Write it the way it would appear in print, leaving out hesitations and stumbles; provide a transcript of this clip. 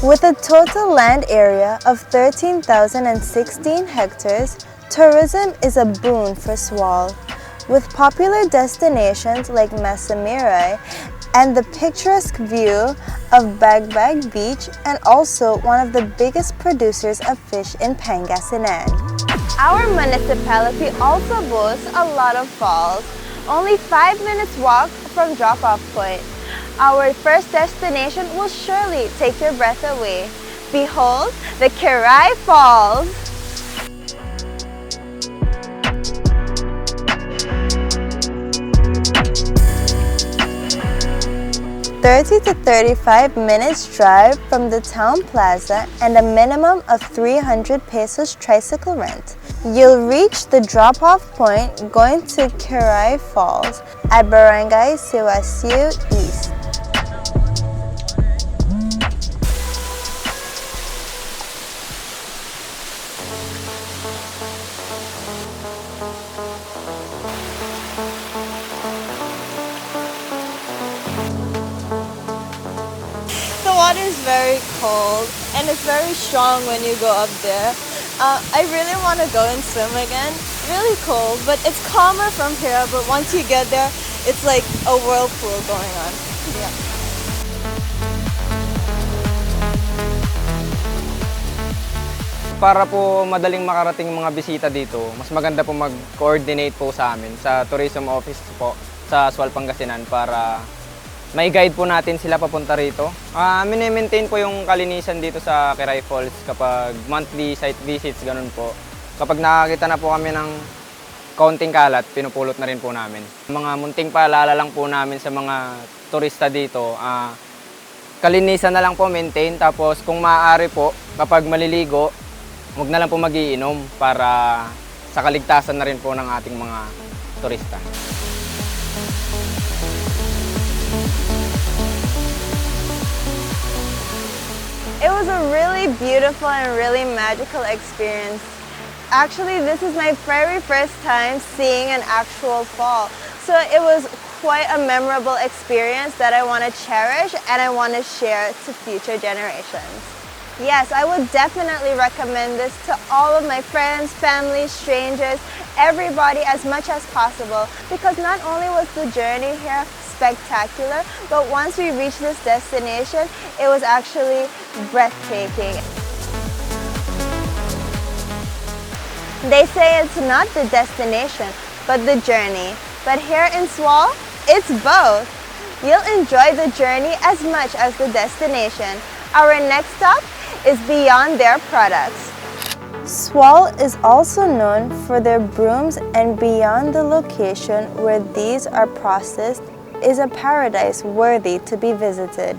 With a total land area of 13,016 hectares, tourism is a boon for Sual, with popular destinations like Masamiray and the picturesque view of Bagbag Beach, and also one of the biggest producers of fish in Pangasinan. Our municipality also boasts a lot of falls, only 5 minutes walk from drop-off point. Our first destination will surely take your breath away. Behold, the Kiray Falls! 30 to 35 minutes drive from the town plaza and a minimum of 300 pesos tricycle rent. You'll reach the drop-off point going to Kiray Falls at Barangay Sual East. The water is very cold and it's very strong when you go up there. I really want to go and swim again. Really cold, but it's calmer from here, but once you get there, it's like a whirlpool going on. Yeah. Para po madaling makarating mga bisita dito, mas maganda po mag-coordinate po sa amin sa tourism office po sa Sual, Pangasinan para may guide po natin sila papunta rito. Mini-maintain po yung kalinisan dito sa Kiray Falls kapag monthly site visits, ganun po. Kapag nakakita na po kami ng kaunting kalat, pinupulot na rin po namin. Mga munting paalala lang po namin sa mga turista dito, kalinisan na lang po maintain, tapos kung maaari po, kapag maliligo, huwag na lang po mag-iinom para sa kaligtasan na rin po ng ating mga turista. It was a really beautiful and really magical experience. Actually, this is my very first time seeing an actual fall. So it was quite a memorable experience that I want to cherish and I want to share to future generations. Yes, I would definitely recommend this to all of my friends, family, strangers, everybody as much as possible, because not only was the journey here spectacular, but once we reached this destination, it was actually breathtaking. They say it's not the destination, but the journey. But here in Sual, it's both. You'll enjoy the journey as much as the destination. Our next stop is beyond their products. Sual is also known for their brooms, and beyond the location where these are processed is a paradise worthy to be visited.